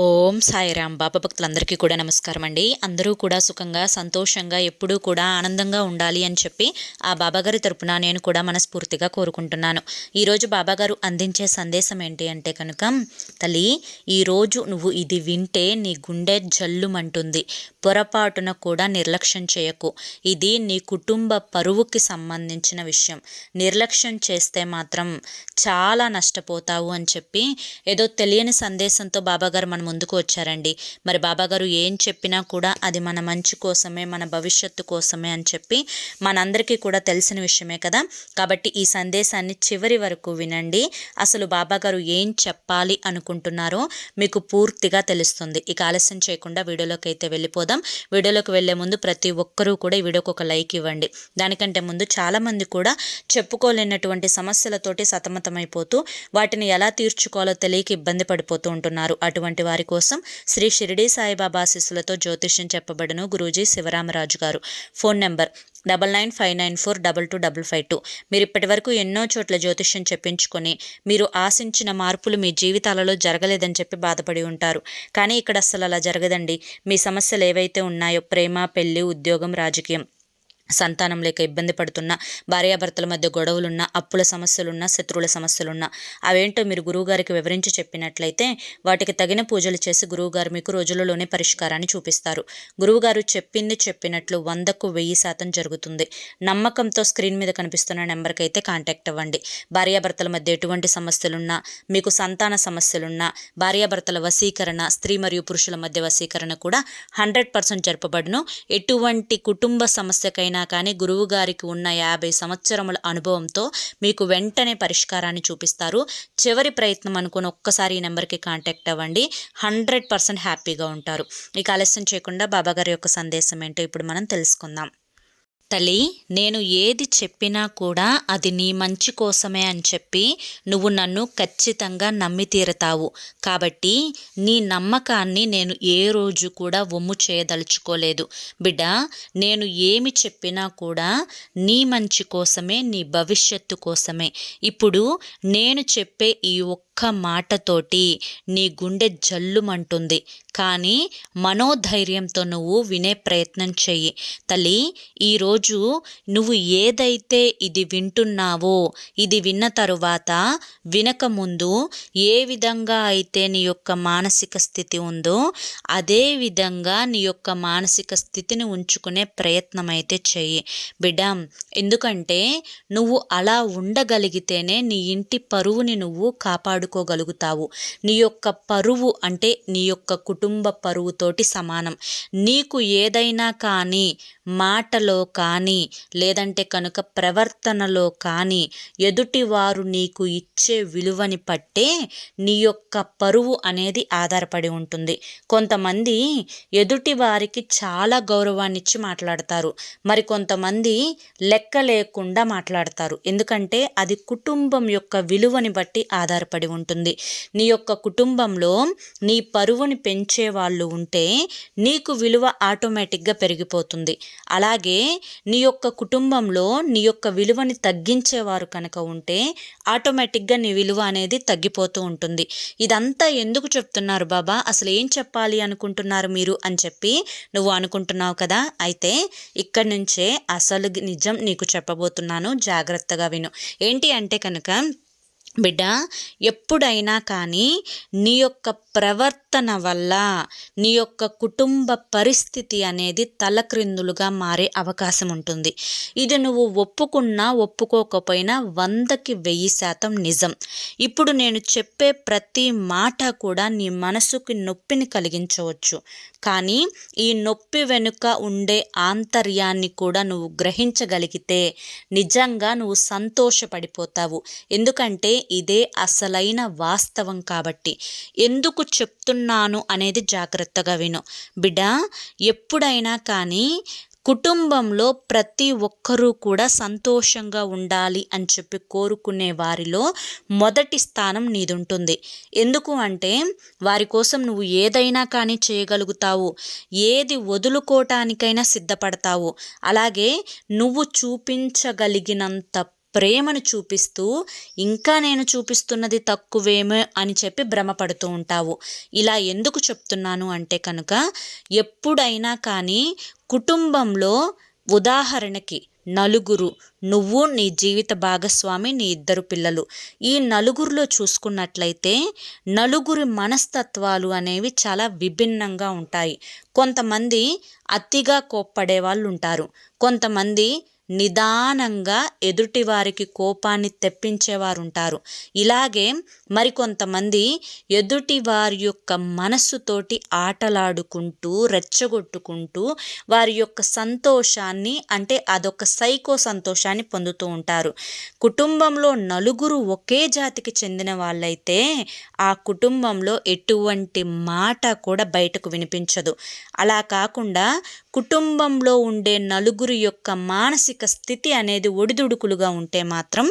ఓం సాయిరామ్. బాబా భక్తులందరికీ కూడా నమస్కారం అండి. అందరూ కూడా సుఖంగా సంతోషంగా ఎప్పుడూ కూడా ఆనందంగా ఉండాలి అని చెప్పి ఆ బాబాగారి తరపున నేను కూడా మనస్ఫూర్తిగా కోరుకుంటున్నాను. ఈరోజు బాబాగారు అందించే సందేశం ఏంటి అంటే కనుక, తల్లి, ఈరోజు నువ్వు ఇది వింటే నీ గుండె జల్లుమంటుంది. పొరపాటున కూడా నిర్లక్ష్యం చేయకు. ఇది నీ కుటుంబ పరువుకి సంబంధించిన విషయం. నిర్లక్ష్యం చేస్తే మాత్రం చాలా నష్టపోతావు అని చెప్పి ఏదో తెలియని సందేశంతో బాబాగారు మన ముందుకు వచ్చారండి. మరి బాబాగారు ఏం చెప్పినా కూడా అది మన మంచి కోసమే, మన భవిష్యత్తు కోసమే అని చెప్పి మనందరికీ కూడా తెలిసిన విషయమే కదా. కాబట్టి ఈ సందేశాన్ని చివరి వరకు వినండి. అసలు బాబాగారు ఏం చెప్పాలి అనుకుంటున్నారో మీకు పూర్తిగా తెలుస్తుంది. ఇక ఆలస్యం చేయకుండా వీడియోలోకి అయితే వెళ్ళిపోదాం. వీడియోలోకి వెళ్లే ముందు ప్రతి ఒక్కరూ కూడా ఈ వీడియోకి ఒక లైక్ ఇవ్వండి. దానికంటే ముందు చాలామంది కూడా చెప్పుకోలేనటువంటి సమస్యలతోటి సతమతమైపోతూ వాటిని ఎలా తీర్చుకోవాలో తెలియక ఇబ్బంది పడిపోతూ ఉంటున్నారు. అటువంటి వారి కోసం శ్రీ షిరిడి సాయిబాబా ఆశీస్సులతో జ్యోతిష్యం చెప్పబడును గురూజీ శివరామరాజు గారు. Phone number 9959922252. మీరు ఇప్పటి వరకు ఎన్నో చోట్ల జ్యోతిష్యం చెప్పించుకొని మీరు ఆశించిన మార్పులు మీ జీవితాలలో జరగలేదని చెప్పి బాధపడి ఉంటారు. కానీ ఇక్కడ అస్సలు అలా జరగదండి. మీ సమస్యలు ఏవైతే ఉన్నాయో, ప్రేమ, పెళ్లి, ఉద్యోగం, రాజకీయం, సంతానం లేక ఇబ్బంది పడుతున్న, భార్యాభర్తల మధ్య గొడవలున్నా, అప్పుల సమస్యలున్నా, శత్రువుల సమస్యలున్నా, అవేంటో మీరు గురువుగారికి వివరించి చెప్పినట్లయితే వాటికి తగిన పూజలు చేసి గురువుగారు మీకు రోజులలోనే పరిష్కారాన్ని చూపిస్తారు. గురువుగారు చెప్పింది చెప్పినట్లు 100కు 1000% జరుగుతుంది. నమ్మకంతో స్క్రీన్ మీద కనిపిస్తున్న నెంబర్కి అయితే కాంటాక్ట్ అవ్వండి. భార్యాభర్తల మధ్య ఎటువంటి సమస్యలున్నా, మీకు సంతాన సమస్యలున్నా, భార్యాభర్తల వశీకరణ, స్త్రీ మరియు పురుషుల మధ్య వశీకరణ కూడా 100% జరపబడును. ఎటువంటి కుటుంబ సమస్యకైనా కానీ గురువు గారికి ఉన్న 50 సంవత్సరముల అనుభవంతో మీకు వెంటనే పరిష్కారాన్ని చూపిస్తారు. చివరి ప్రయత్నం అనుకుని ఒక్కసారి ఈ నెంబర్కి కాంటాక్ట్ అవ్వండి. 100% హ్యాపీగా ఉంటారు. ఇక ఆలస్యం చేయకుండా బాబాగారి యొక్క సందేశం ఏంటో ఇప్పుడు మనం తెలుసుకుందాం. తల్లి, నేను ఏది చెప్పినా కూడా అది నీ మంచి కోసమే అని చెప్పి నువ్వు నన్ను ఖచ్చితంగా నమ్మి తీరతావు. కాబట్టి నీ నమ్మకాన్ని నేను ఏ రోజు కూడా వమ్ము చేయదలుచుకోలేదు. బిడ్డ, నేను ఏమి చెప్పినా కూడా నీ మంచి కోసమే, నీ భవిష్యత్తు కోసమే. ఇప్పుడు నేను చెప్పే ఈ ఒక్క మాటతోటి నీ గుండె జల్లుమంటుంది. కానీ మనోధైర్యంతో నువ్వు వినే ప్రయత్నం చెయ్యి. తల్లి, ఈరోజు నువ్వు ఏదైతే ఇది వింటున్నావో, ఇది విన్న తరువాత వినకముందు ఏ విధంగా అయితే నీ యొక్క మానసిక స్థితి ఉందో అదే విధంగా నీ యొక్క మానసిక స్థితిని ఉంచుకునే ప్రయత్నం అయితే చెయ్యి బిడ్డ. ఎందుకంటే నువ్వు అలా ఉండగలిగితేనే నీ ఇంటి పరువుని నువ్వు కాపాడుకోగలుగుతావు. నీ యొక్క పరువు అంటే నీ యొక్క కుటుంబ పరువుతోటి సమానం. నీకు ఏదైనా కానీ మాటలో కానీ లేదంటే కనుక ప్రవర్తనలో కానీ ఎదుటివారు నీకు ఇచ్చే విలువని పట్టే నీ యొక్క పరువు అనేది ఆధారపడి ఉంటుంది. కొంతమంది ఎదుటి వారికి చాలా గౌరవాన్ని ఇచ్చి మాట్లాడతారు. మరి కొంతమంది లెక్క లేకుండా మాట్లాడతారు. ఎందుకంటే అది కుటుంబం యొక్క విలువని బట్టి ఆధారపడి ఉంటుంది. నీ యొక్క కుటుంబంలో నీ పరువుని పెంచే వాళ్ళు ఉంటే నీకు విలువ ఆటోమేటిక్గా పెరిగిపోతుంది. అలాగే నీ యొక్క కుటుంబంలో నీ యొక్క విలువని తగ్గించేవారు కనుక ఉంటే ఆటోమేటిక్గా నీ విలువ అనేది తగ్గిపోతూ ఉంటుంది. ఇదంతా ఎందుకు చెప్తున్నారు బాబా, అసలు ఏం చెప్పాలి అనుకుంటున్నారు మీరు అని చెప్పి నువ్వు అనుకుంటున్నావు కదా. అయితే ఇక్కడి నుంచే అసలు నిజం నీకు చెప్పబోతున్నాను, జాగ్రత్తగా విను. ఏంటి అంటే కనుక బిడ్డ, ఎప్పుడైనా కానీ నీ యొక్క ప్రవర్తన వల్ల నీ యొక్క కుటుంబ పరిస్థితి అనేది తలక్రిందులుగా మారే అవకాశం ఉంటుంది. ఇది నువ్వు ఒప్పుకున్నా ఒప్పుకోకపోయినా 100కి 1000% నిజం. ఇప్పుడు నేను చెప్పే ప్రతి మాట కూడా నీ మనసుకి నొప్పిని కలిగించవచ్చు. కానీ ఈ నొప్పి వెనుక ఉండే ఆంతర్యాన్ని కూడా నువ్వు గ్రహించగలిగితే నిజంగా నువ్వు సంతోషపడిపోతావు. ఎందుకంటే ఇదే అసలైన వాస్తవం కాబట్టి. ఎందుకు చెప్తున్నాను అనేది జాగ్రత్తగా విను బిడ్డ. ఎప్పుడైనా కానీ కుటుంబంలో ప్రతి ఒక్కరూ కూడా సంతోషంగా ఉండాలి అని చెప్పి కోరుకునే వారిలో మొదటి స్థానం నీదుంటుంది. ఎందుకు అంటే వారి కోసం నువ్వు ఏదైనా కానీ చేయగలుగుతావు, ఏది వదులుకోవటానికైనా సిద్ధపడతావు. అలాగే నువ్వు చూపించగలిగినంత ప్రేమను చూపిస్తూ ఇంకా నేను చూపిస్తున్నది తక్కువేమో అని చెప్పి భ్రమపడుతూ ఉంటావు. ఇలా ఎందుకు చెప్తున్నాను అంటే కనుక, ఎప్పుడైనా కానీ కుటుంబంలో ఉదాహరణకి నలుగురు, నువ్వు, నీ జీవిత భాగస్వామి, నీ 2 పిల్లలు, ఈ నలుగురిలో చూసుకున్నట్లయితే నలుగురి మనస్తత్వాలు అనేవి చాలా విభిన్నంగా ఉంటాయి. కొంతమంది అతిగా కోప్పడే వాళ్ళు ఉంటారు, కొంతమంది నిదానంగా ఎదుటి వారికి కోపాన్ని తెప్పించేవారు ఉంటారు. ఇలాగే మరికొంతమంది ఎదుటి వారి యొక్క మనస్సుతోటి ఆటలాడుకుంటూ రెచ్చగొట్టుకుంటూ వారి యొక్క సంతోషాన్ని, అంటే అదొక సైకో సంతోషాన్ని పొందుతూ ఉంటారు. కుటుంబంలో నలుగురు ఒకే జాతికి చెందిన వాళ్ళైతే ఆ కుటుంబంలో ఎటువంటి మాట కూడా బయటకు వినిపించదు. అలా కాకుండా కుటుంబంలో ఉండే నలుగురి యొక్క మానసిక స్థితి అనేది ఒడిదుడుకులుగా ఉంటే మాత్రం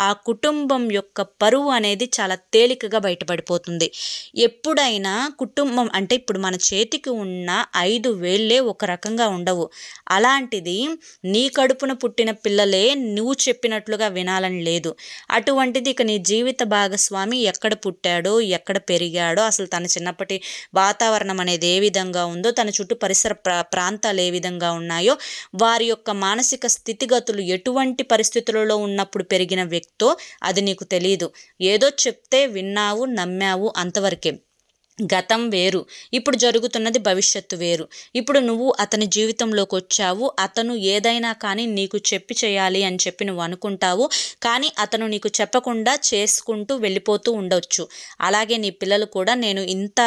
ఆ కుటుంబం యొక్క పరువు అనేది చాలా తేలికగా బయటపడిపోతుంది. ఎప్పుడైనా కుటుంబం అంటే ఇప్పుడు మన చేతికి ఉన్న 5 వేళ్ళే ఒక రకంగా ఉండవు. అలాంటిది నీ కడుపున పుట్టిన పిల్లలే నువ్వు చెప్పినట్లుగా వినాలని లేదు. అటువంటిది ఇక నీ జీవిత భాగస్వామి ఎక్కడ పుట్టాడో, ఎక్కడ పెరిగాడో, అసలు తన చిన్నప్పటి వాతావరణం అనేది ఏ విధంగా ఉందో, తన చుట్టూ పరిసర ప్రాంతాలు ఏ విధంగా ఉన్నాయో, వారి యొక్క మానసిక స్థితిగతులు ఎటువంటి పరిస్థితులలో ఉన్నప్పుడు పెరిగిన వ్యక్తో అది నీకు తెలియదు. ఏదో చెప్తే విన్నావు, నమ్మావు, అంతవరకే. గతం వేరు, ఇప్పుడు జరుగుతున్నది భవిష్యత్తు వేరు. ఇప్పుడు నువ్వు అతని జీవితంలోకి వచ్చావు, అతను ఏదైనా కానీ నీకు చెప్పి చేయాలి అని చెప్పి నువ్వు అనుకుంటావు, కానీ అతను నీకు చెప్పకుండా చేసుకుంటూ వెళ్ళిపోతూ ఉండొచ్చు. అలాగే నీ పిల్లలు కూడా నేను ఇంత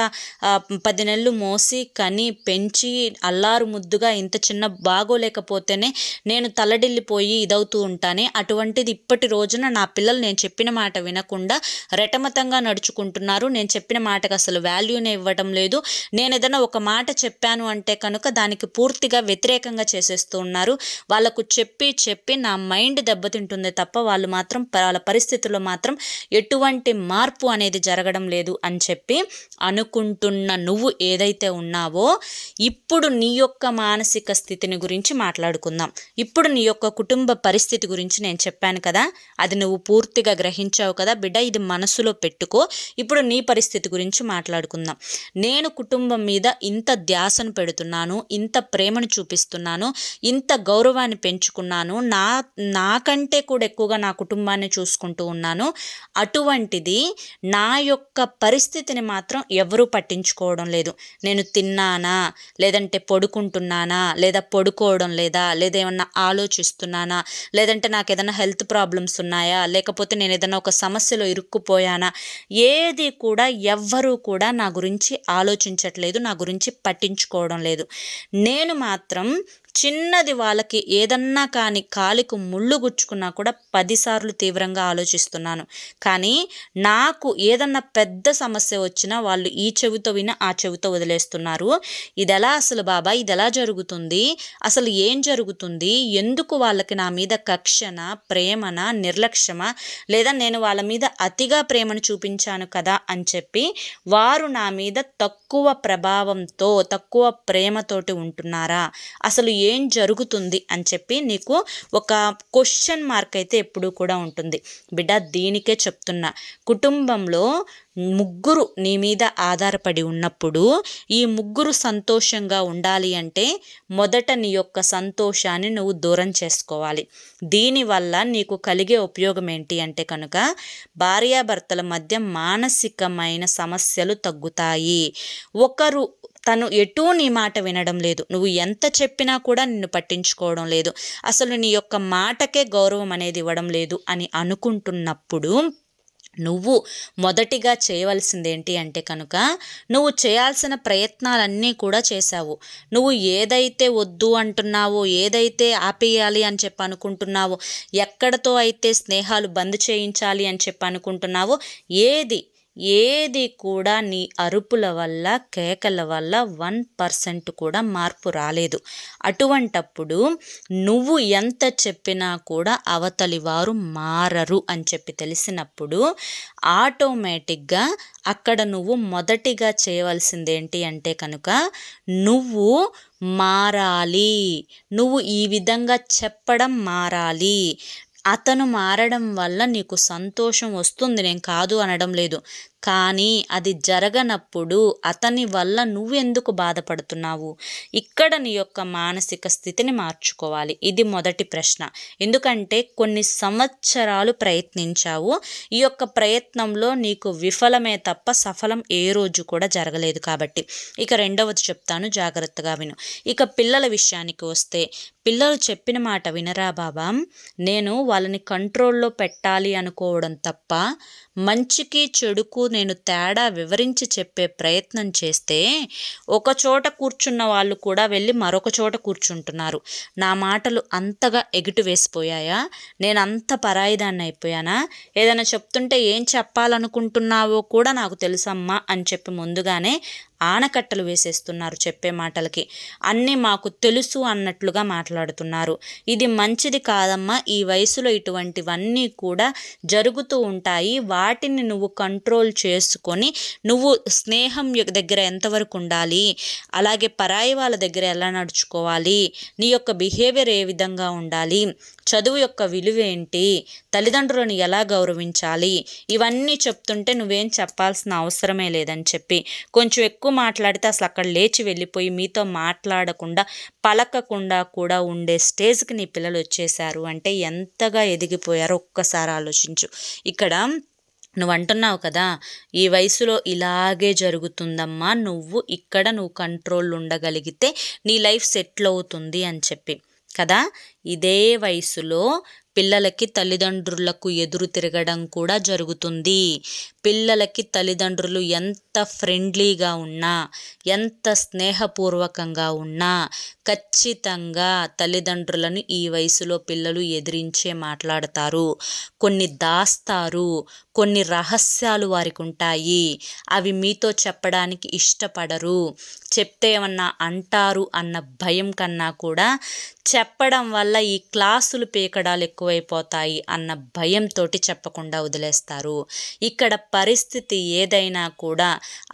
10 నెలలు మోసి కని పెంచి అల్లారు ముద్దుగా ఇంత చిన్న బాగోలేకపోతేనే నేను తల్లడిల్లిపోయి ఇదవుతూ ఉంటానే, అటువంటిది ఇప్పటి రోజున నా పిల్లలు నేను చెప్పిన మాట వినకుండా రెటమతంగా నడుచుకుంటున్నారు. నేను చెప్పిన మాటకు అసలు వాల్యూనే ఇవ్వడం లేదు. నేను ఏదైనా ఒక మాట చెప్పాను అంటే కనుక దానికి పూర్తిగా వ్యతిరేకంగా చేసేస్తూ ఉన్నారు. వాళ్ళకు చెప్పి నా మైండ్ దెబ్బతింటుంది తప్ప వాళ్ళు మాత్రం వాళ్ళ పరిస్థితుల్లో మాత్రం ఎటువంటి మార్పు అనేది జరగడం లేదు అని చెప్పి అనుకుంటున్న నువ్వు ఏదైతే ఉన్నావో, ఇప్పుడు నీ యొక్క మానసిక స్థితిని గురించి మాట్లాడుకుందాం. ఇప్పుడు నీ యొక్క కుటుంబ పరిస్థితి గురించి నేను చెప్పాను కదా, అది నువ్వు పూర్తిగా గ్రహించావు కదా బిడ్డ, ఇది మనసులో పెట్టుకో. ఇప్పుడు నీ పరిస్థితి గురించి మాట్లాడుకుందాం. నేను కుటుంబం మీద ఇంత ధ్యాసను పెడుతున్నాను, ఇంత ప్రేమను చూపిస్తున్నాను, ఇంత గౌరవాన్ని పెంచుకున్నాను, నాకంటే కూడా ఎక్కువగా నా కుటుంబాన్ని చూసుకుంటూ ఉన్నాను. అటువంటిది నా యొక్క పరిస్థితిని మాత్రం ఎవరూ పట్టించుకోవడం లేదు. నేను తిన్నానా, లేదంటే పడుకుంటున్నానా, లేదా పడుకోవడం లేదా, లేదా ఏమన్నా ఆలోచిస్తున్నానా, లేదంటే నాకు ఏదైనా హెల్త్ ప్రాబ్లమ్స్ ఉన్నాయా, లేకపోతే నేను ఏదైనా ఒక సమస్యలో ఇరుక్కుపోయానా, ఏది కూడా ఎవ్వరూ కూడా నా గురించి ఆలోచించట్లేదు, నా గురించి పట్టించుకోవడం లేదు. నేను మాత్రం చిన్నది వాళ్ళకి ఏదన్నా కానీ కాలికి ముళ్ళు గుచ్చుకున్నా కూడా 10 సార్లు తీవ్రంగా ఆలోచిస్తున్నాను. కానీ నాకు ఏదన్నా పెద్ద సమస్య వచ్చినా వాళ్ళు ఈ చెవితో విని ఆ చెవితో వదిలేస్తున్నారు. ఇదెలా అసలు బాబా, ఇదెలా జరుగుతుంది, అసలు ఏం జరుగుతుంది, ఎందుకు వాళ్ళకి నా మీద కక్షన, ప్రేమన, నిర్లక్ష్యమా, లేదా నేను వాళ్ళ మీద అతిగా ప్రేమను చూపించాను కదా అని చెప్పి వారు నా మీద తక్కువ ప్రభావంతో, తక్కువ ప్రేమతోటి ఉంటున్నారా, అసలు ఏం జరుగుతుంది అని చెప్పి నీకు ఒక క్వశ్చన్ మార్క్ అయితే ఎప్పుడూ కూడా ఉంటుంది బిడ్డ. దీనికే చెప్తున్నా, కుటుంబంలో ముగ్గురు నీ మీద ఆధారపడి ఉన్నప్పుడు ఈ ముగ్గురు సంతోషంగా ఉండాలి అంటే మొదట నీ యొక్క సంతోషాన్ని నువ్వు దూరం చేసుకోవాలి. దీనివల్ల నీకు కలిగే ఉపయోగం ఏంటి అంటే కనుక, భార్యాభర్తల మధ్య మానసికమైన సమస్యలు తగ్గుతాయి. ఒకరు తను ఎటూ నీ మాట వినడం లేదు, నువ్వు ఎంత చెప్పినా కూడా నిన్ను పట్టించుకోవడం లేదు, అసలు నీ యొక్క మాటకే గౌరవం అనేది ఇవ్వడం లేదు అని అనుకుంటున్నప్పుడు నువ్వు మొదటిగా చేయవలసింది ఏంటి అంటే కనుక, నువ్వు చేయాల్సిన ప్రయత్నాలన్నీ కూడా చేశావు. నువ్వు ఏదైతే వద్దు అంటున్నావో, ఏదైతే ఆపేయాలి అని చెప్పి అనుకుంటున్నావో, ఎక్కడితో అయితే స్నేహాలు బంద్ చేయించాలి అని చెప్పి అనుకుంటున్నావో, ఏది కూడా నీ అరుపుల వల్ల, కేకల వల్ల 1% కూడా మార్పు రాలేదు. అటువంటప్పుడు నువ్వు ఎంత చెప్పినా కూడా అవతలి వారు మారరు అని చెప్పి తెలిసినప్పుడు ఆటోమేటిక్గా అక్కడ నువ్వు మొదటిగా చేయవలసింది ఏంటి అంటే కనుక, నువ్వు మారాలి, నువ్వు ఈ విధంగా చెప్పడం మారాలి. అతను మారడం వల్ల నీకు సంతోషం వస్తుంది, నేను కాదు అనడం లేదు. కానీ అది జరగనప్పుడు అతని వల్ల నువ్వెందుకు బాధపడుతున్నావు? ఇక్కడ నీ యొక్క మానసిక స్థితిని మార్చుకోవాలి. ఇది మొదటి ప్రశ్న. ఎందుకంటే కొన్ని సంవత్సరాలు ప్రయత్నించావు. ఈ యొక్క ప్రయత్నంలో నీకు విఫలమే తప్ప సఫలం ఏ రోజు కూడా జరగలేదు కాబట్టి. ఇక రెండవది చెప్తాను, జాగ్రత్తగా విను. ఇక పిల్లల విషయానికి వస్తే, పిల్లలు చెప్పిన మాట వినరా బాబా, నేను వాళ్ళని కంట్రోల్లో పెట్టాలి అనుకోవడం తప్ప మంచికి చెడుకు నేను తేడా వివరించి చెప్పే ప్రయత్నం చేస్తే ఒక చోట కూర్చున్న వాళ్ళు కూడా వెళ్ళి మరొక చోట కూర్చుంటున్నారు. నా మాటలు అంతగా ఎగిటి వేసిపోయాయా? నేను అంత పరాయిదాన్ని అయిపోయానా? ఏదైనా చెప్తుంటే ఏం చెప్పాలనుకుంటున్నావో కూడా నాకు తెలుసమ్మా అని చెప్పి ముందుగానే ఆనకట్టలు వేసేస్తున్నారు చెప్పే మాటలకి. అన్నీ మాకు తెలుసు అన్నట్లుగా మాట్లాడుతున్నారు. ఇది మంచిది కాదమ్మా. ఈ వయసులో ఇటువంటివన్నీ కూడా జరుగుతూ ఉంటాయి. వాటిని నువ్వు కంట్రోల్ చేసుకొని నువ్వు స్నేహం దగ్గర ఎంతవరకు ఉండాలి, అలాగే పరాయి వాళ్ళ దగ్గర ఎలా నడుచుకోవాలి, నీ యొక్క బిహేవియర్ ఏ విధంగా ఉండాలి, చదువు యొక్క విలువ ఏంటి, తల్లిదండ్రులను ఎలా గౌరవించాలి, ఇవన్నీ చెప్తుంటే నువ్వేం చెప్పాల్సిన అవసరమే లేదని చెప్పి కొంచెం ఎక్కువ మాట్లాడితే అసలు అక్కడ లేచి వెళ్ళిపోయి మీతో మాట్లాడకుండా పలకకుండా కూడా ఉండే స్టేజ్కి నీ పిల్లలు వచ్చేసారు అంటే ఎంతగా ఎదిగిపోయారో ఒక్కసారి ఆలోచించు. ఇక్కడ నువ్వు అంటున్నావు కదా, ఈ వయసులో ఇలాగే జరుగుతుందమ్మా, నువ్వు కంట్రోల్ ఉండగలిగితే నీ లైఫ్ సెటిల్ అవుతుంది అని చెప్పి కదా. ఇదే వయసులో పిల్లలకి తల్లిదండ్రులకు ఎదురు తిరగడం కూడా జరుగుతుంది. పిల్లలకి తల్లిదండ్రులు ఎంత ఫ్రెండ్లీగా ఉన్నా, ఎంత స్నేహపూర్వకంగా ఉన్నా ఖచ్చితంగా తల్లిదండ్రులను ఈ వయసులో పిల్లలు ఎదిరించే మాట్లాడతారు, కొన్ని దాస్తారు, కొన్ని రహస్యాలు వారికి ఉంటాయి. అవి మీతో చెప్పడానికి ఇష్టపడరు. చెప్తే ఏమన్నా అంటారు అన్న భయం కన్నా కూడా చెప్పడం వల్ల ఈ క్లాసులు పీకడాలు ఎక్కువైపోతాయి అన్న భయంతో చెప్పకుండా వదిలేస్తారు. ఇక్కడ పరిస్థితి ఏదైనా కూడా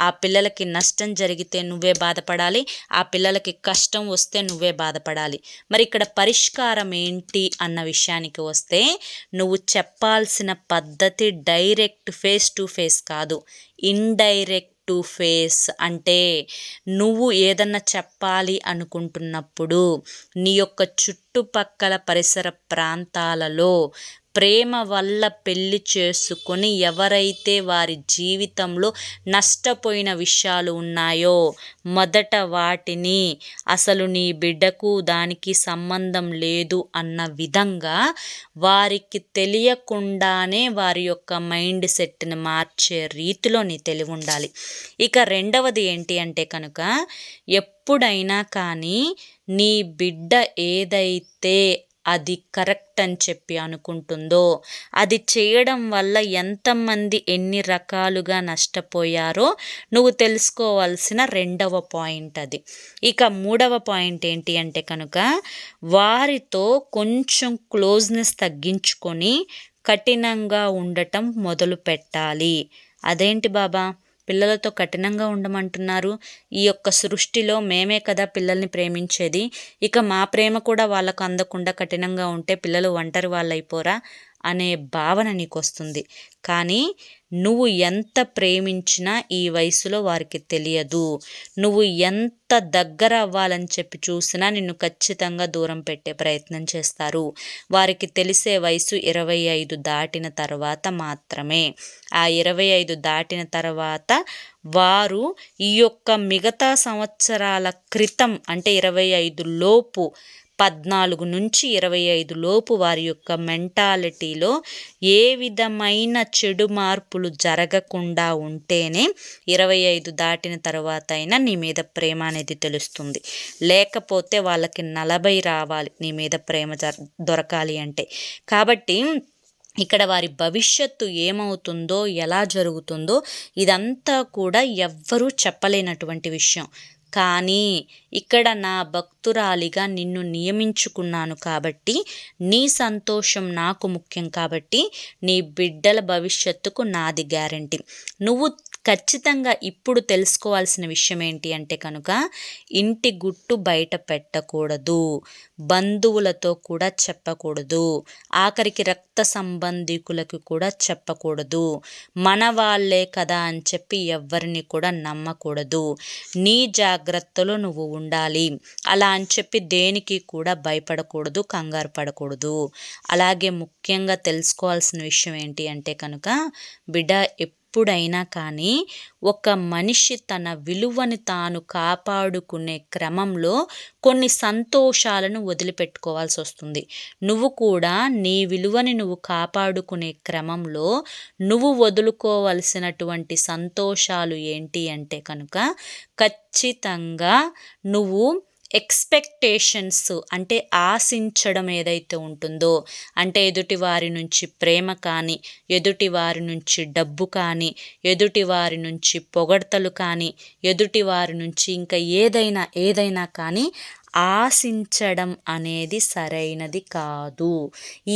ఆ పిల్లలకి నష్టం జరిగితే నువ్వే బాధపడాలి, ఆ పిల్లలకి కష్టం వస్తే నువ్వే బాధపడాలి. మరి ఇక్కడ పరిష్కారం ఏంటి అన్న విషయానికి వస్తే, నువ్వు చెప్పాల్సిన పద్ధతి డైరెక్ట్ ఫేస్ టు ఫేస్ కాదు, ఇండైరెక్ట్ టు ఫేస్. అంటే నువ్వు ఏదన్నా చెప్పాలి అనుకుంటున్నప్పుడు నీ యొక్క చుట్టుపక్కల పరిసర ప్రాంతాలలో ప్రేమ వల్ల పెళ్లి చేసుకొని ఎవరైతే వారి జీవితంలో నష్టపోయిన విషయాలు ఉన్నాయో మొదట వాటిని అసలు నీ బిడ్డకు దానికి సంబంధం లేదు అన్న విధంగా వారికి తెలియకుండానే వారి యొక్క మైండ్ సెట్ని మార్చే రీతిలో నీ తెలివి ఉండాలి. ఇక రెండవది ఏంటి అంటే కనుక, ఎప్పుడైనా కానీ నీ బిడ్డ ఏదైతే అది కరెక్ట్ అని చెప్పి అనుకుంటుందో, అది చేయడం వల్ల ఎంతమంది ఎన్ని రకాలుగా నష్టపోయారో నువ్వు తెలుసుకోవాల్సిన రెండవ పాయింట్ అది. ఇక మూడవ పాయింట్ ఏంటి అంటే కనుక, వారితో కొంచెం క్లోజ్నెస్ తగ్గించుకొని కఠినంగా ఉండటం మొదలు పెట్టాలి. అదేంటి బాబా, పిల్లలతో కఠినంగా ఉండమంటున్నారు? ఈ యొక్క సృష్టిలో మేమే కదా పిల్లల్ని ప్రేమించేది, ఇక మా ప్రేమ కూడా వాళ్ళకు అందకుండా కఠినంగా ఉంటే పిల్లలు ఒంటరి వాళ్ళు అయిపోరా అనే భావన నీకు వస్తుంది. కానీ నువ్వు ఎంత ప్రేమించినా ఈ వయసులో వారికి తెలియదు. నువ్వు ఎంత దగ్గర అవ్వాలని చెప్పి చూసినా నిన్ను ఖచ్చితంగా దూరం పెట్టే ప్రయత్నం చేస్తారు. వారికి తెలిసే వయసు 25 దాటిన తర్వాత మాత్రమే. ఆ 25 దాటిన తర్వాత వారు ఈ యొక్క మిగతా సంవత్సరాల క్రితం అంటే 25 లోపు, 14 నుంచి 25 లోపు వారి యొక్క మెంటాలిటీలో ఏ విధమైన చెడు మార్పులు జరగకుండా ఉంటేనే 25 దాటిన తర్వాత అయినా నీ మీద ప్రేమ అనేది తెలుస్తుంది. లేకపోతే వాళ్ళకి 40 రావాలి నీ మీద ప్రేమ దొరకాలి అంటే. కాబట్టి ఇక్కడ వారి భవిష్యత్తు ఏమవుతుందో, ఎలా జరుగుతుందో ఇదంతా కూడా ఎవ్వరూ చెప్పలేనటువంటి విషయం. కానీ ఇక్కడ నా భక్తురాలిగా నిన్ను నియమించుకున్నాను కాబట్టి, నీ సంతోషం నాకు ముఖ్యం కాబట్టి నీ బిడ్డల భవిష్యత్తుకు నాది గ్యారంటీ. నువ్వు ఖచ్చితంగా ఇప్పుడు తెలుసుకోవాల్సిన విషయం ఏంటి అంటే కనుక ఇంటి గుట్టు బయట పెట్టకూడదు, బంధువులతో కూడా చెప్పకూడదు, ఆఖరికి రక్త సంబంధికులకు కూడా చెప్పకూడదు, మన వాళ్ళే కదా అని చెప్పి ఎవరిని కూడా నమ్మకూడదు, నీ జాగ్రత్తలో నువ్వు ఉండాలి, అలా అని చెప్పి దేనికి కూడా భయపడకూడదు, కంగారు పడకూడదు. అలాగే ముఖ్యంగా తెలుసుకోవాల్సిన విషయం ఏంటి అంటే కనుక బిడ్డ, ఎప్పుడైనా కానీ ఒక మనిషి తన విలువని తాను కాపాడుకునే క్రమంలో కొన్ని సంతోషాలను వదిలిపెట్టుకోవాల్సి వస్తుంది. నువ్వు కూడా నీ విలువని నువ్వు కాపాడుకునే క్రమంలో నువ్వు వదులుకోవలసినటువంటి సంతోషాలు ఏంటి అంటే కనుక ఖచ్చితంగా నువ్వు ఎక్స్పెక్టేషన్స్ అంటే ఆశించడం ఏదైతే ఉంటుందో, అంటే ఎదుటి వారి నుంచి ప్రేమ కానీ, ఎదుటి వారి నుంచి డబ్బు కానీ, ఎదుటి వారి నుంచి పొగడ్తలు కానీ, ఎదుటి వారి నుంచి ఇంకా ఏదైనా కానీ ఆశించడం అనేది సరైనది కాదు.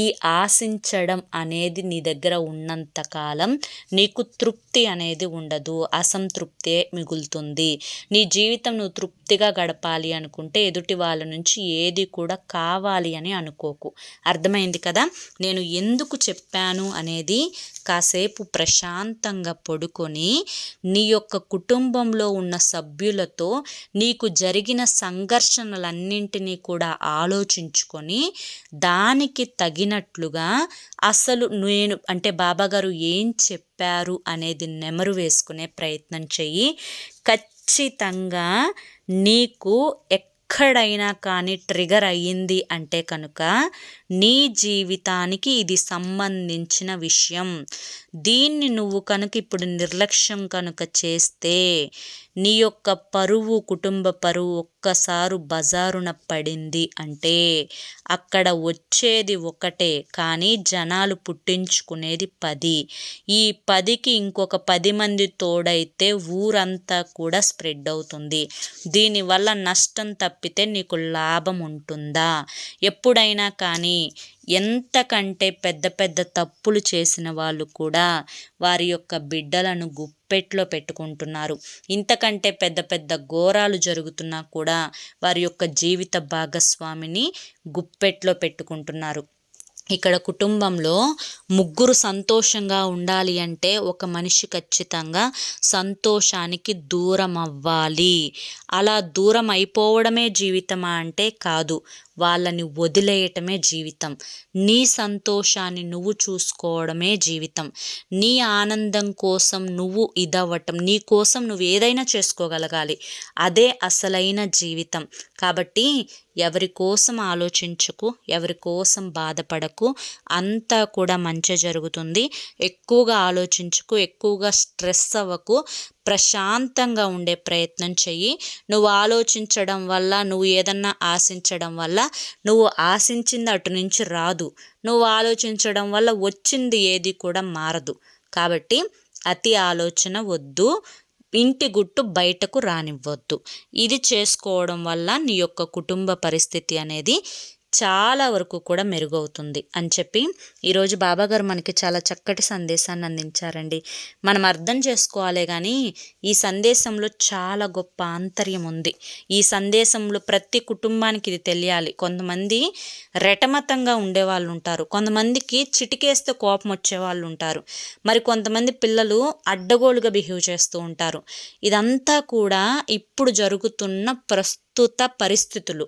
ఈ ఆశించడం అనేది నీ దగ్గర ఉన్నంతకాలం నీకు తృప్తి అనేది ఉండదు, అసంతృప్తే మిగులుతుంది. నీ జీవితం నువ్వు తృప్తిగా గడపాలి అనుకుంటే ఎదుటి వాళ్ళ నుంచి ఏది కూడా కావాలి అని అనుకోకు. అర్థమైంది కదా? నేను ఎందుకు చెప్పాను అనేది కాసేపు ప్రశాంతంగా పడుకొని నీ యొక్క కుటుంబంలో ఉన్న సభ్యులతో నీకు జరిగిన సంఘర్షణలన్నింటినీ కూడా ఆలోచించుకొని దానికి తగినట్లుగా అసలు నేను అంటే బాబాగారు ఏం చెప్పారు అనేది నెమరు వేసుకునే ప్రయత్నం చెయ్యి. ఖచ్చితంగా నీకు ఎక్కడైనా కానీ ట్రిగర్ అయ్యింది అంటే కనుక నీ జీవితానికి ఇది సంబంధించిన విషయం. దీన్ని నువ్వు కనుక ఇప్పుడు నిర్లక్ష్యం కనుక చేస్తే నీ యొక్క పరువు, కుటుంబ పరువు ఒక్కసారి బజారున పడింది అంటే అక్కడ వచ్చేది ఒకటే కానీ జనాలు పుట్టించుకునేది 10. ఈ 10కి ఇంకొక 10 మంది తోడైతే ఊరంతా కూడా స్ప్రెడ్ అవుతుంది. దీనివల్ల నష్టం తప్పితే నీకు లాభం ఉంటుందా? ఎప్పుడైనా కానీ ఎంతకంటే పెద్ద పెద్ద తప్పులు చేసిన వాళ్ళు కూడా వారి యొక్క బిడ్డలను గుప్పెట్లో పెట్టుకుంటున్నారు. ఇంతకంటే పెద్ద పెద్ద ఘోరాలు జరుగుతున్నా కూడా వారి యొక్క జీవిత భాగస్వామిని గుప్పెట్లో పెట్టుకుంటున్నారు. ఇక్కడ కుటుంబంలో ముగ్గురు సంతోషంగా ఉండాలి అంటే ఒక మనిషి ఖచ్చితంగా సంతోషానికి దూరం అవ్వాలి. అలా దూరం అయిపోవడమే జీవితమా అంటే కాదు, వాళ్ళని వదిలేయటమే జీవితం. నీ సంతోషాన్ని నువ్వు చూసుకోవడమే జీవితం. నీ ఆనందం కోసం నువ్వు ఇదవ్వటం, నీ కోసం నువ్వు ఏదైనా చేసుకోగలగాలి, అదే అసలైన జీవితం. కాబట్టి ఎవరి కోసం ఆలోచించకు, ఎవరి కోసం బాధపడకు, అంతా కూడా మంచి జరుగుతుంది. ఎక్కువగా ఆలోచించకు, ఎక్కువగా స్ట్రెస్ అవ్వకు, ప్రశాంతంగా ఉండే ప్రయత్నం చెయ్యి. నువ్వు ఆలోచించడం వల్ల, నువ్వు ఏదన్నా ఆశించడం వల్ల నువ్వు ఆశించింది అటు నుంచి రాదు, నువ్వు ఆలోచించడం వల్ల వచ్చింది ఏది కూడా మారదు. కాబట్టి అతి ఆలోచన వద్దు, ఇంటి గుట్టు బయటకు రానివ్వద్దు. ఇది చేసుకోవడం వల్ల నీ యొక్క కుటుంబ పరిస్థితి అనేది చాలా వరకు కూడా మెరుగవుతుంది అని చెప్పి ఈరోజు బాబాగారు మనకి చాలా చక్కటి సందేశాన్ని అందించారండి. మనం అర్థం చేసుకోవాలే కానీ ఈ సందేశంలో చాలా గొప్ప ఆంతర్యం ఉంది. ఈ సందేశంలో ప్రతి కుటుంబానికి ఇది తెలియాలి. కొంతమంది రెటమతంగా ఉండేవాళ్ళు ఉంటారు, కొంతమందికి చిటికేస్తే కోపం వచ్చేవాళ్ళు ఉంటారు, మరి కొంతమంది పిల్లలు అడ్డగోలుగా బిహేవ్ చేస్తూ ఉంటారు. ఇదంతా కూడా ఇప్పుడు జరుగుతున్న ప్రస్తుత పరిస్థితులు.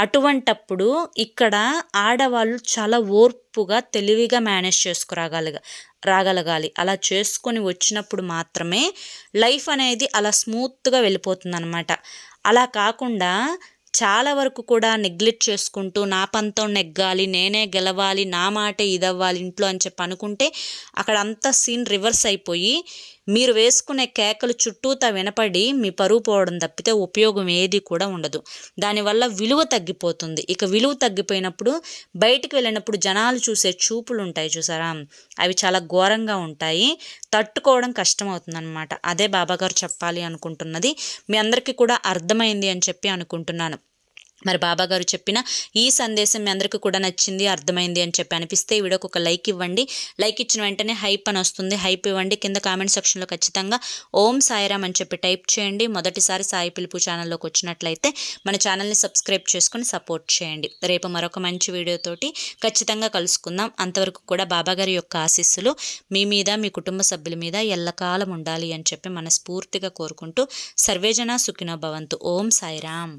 అటువంటప్పుడు ఇక్కడ ఆడవాళ్ళు చాలా ఓర్పుగా తెలివిగా మేనేజ్ రాగలగాలి. అలా చేసుకొని వచ్చినప్పుడు మాత్రమే లైఫ్ అనేది అలా స్మూత్గా వెళ్ళిపోతుందన్నమాట. అలా కాకుండా చాలా వరకు కూడా నెగ్లెక్ట్ చేసుకుంటూ నా పంతం నెగ్గాలి, నేనే గెలవాలి, నా మాటే ఇదవ్వాలి ఇంట్లో అని చెప్పి అనుకుంటే అక్కడ అంతా సీన్ రివర్స్ అయిపోయి మీరు వేసుకునే కేకలు చుట్టూతా వినపడి మీ పరువు పోవడం తప్పితే ఉపయోగం ఏది కూడా ఉండదు. దానివల్ల విలువ తగ్గిపోతుంది. ఇక విలువ తగ్గిపోయినప్పుడు బయటికి వెళ్ళినప్పుడు జనాలు చూసే చూపులు ఉంటాయి చూసారా, అవి చాలా ఘోరంగా ఉంటాయి. తట్టుకోవడం కష్టమవుతుందన్నమాట. అదే బాబాగారు చెప్పాలి అనుకుంటున్నది. మీ అందరికీ కూడా అర్థమైంది అని చెప్పి అనుకుంటున్నాను. మరి బాబాగారు చెప్పిన ఈ సందేశం మీ అందరికీ కూడా నచ్చింది, అర్థమైంది అని చెప్పి అనిపిస్తే ఈ వీడియోకి ఒక లైక్ ఇవ్వండి. లైక్ ఇచ్చిన వెంటనే హైప్ అని వస్తుంది, హైప్ ఇవ్వండి. కింద కామెంట్ సెక్షన్లో ఖచ్చితంగా ఓం సాయిరామ్ అని చెప్పి టైప్ చేయండి. మొదటిసారి సాయి పిలుపు ఛానల్లోకి వచ్చినట్లయితే మన ఛానల్ని సబ్స్క్రైబ్ చేసుకొని సపోర్ట్ చేయండి. రేపు మరొక మంచి వీడియోతోటి ఖచ్చితంగా కలుసుకుందాం. అంతవరకు కూడా బాబాగారి యొక్క ఆశీస్సులు మీ మీద, మీ కుటుంబ సభ్యుల మీద ఎల్లకాలం ఉండాలి అని చెప్పి మనస్ఫూర్తిగా కోరుకుంటూ సర్వేజన సుఖినో భవంతు. ఓం సాయిరామ్.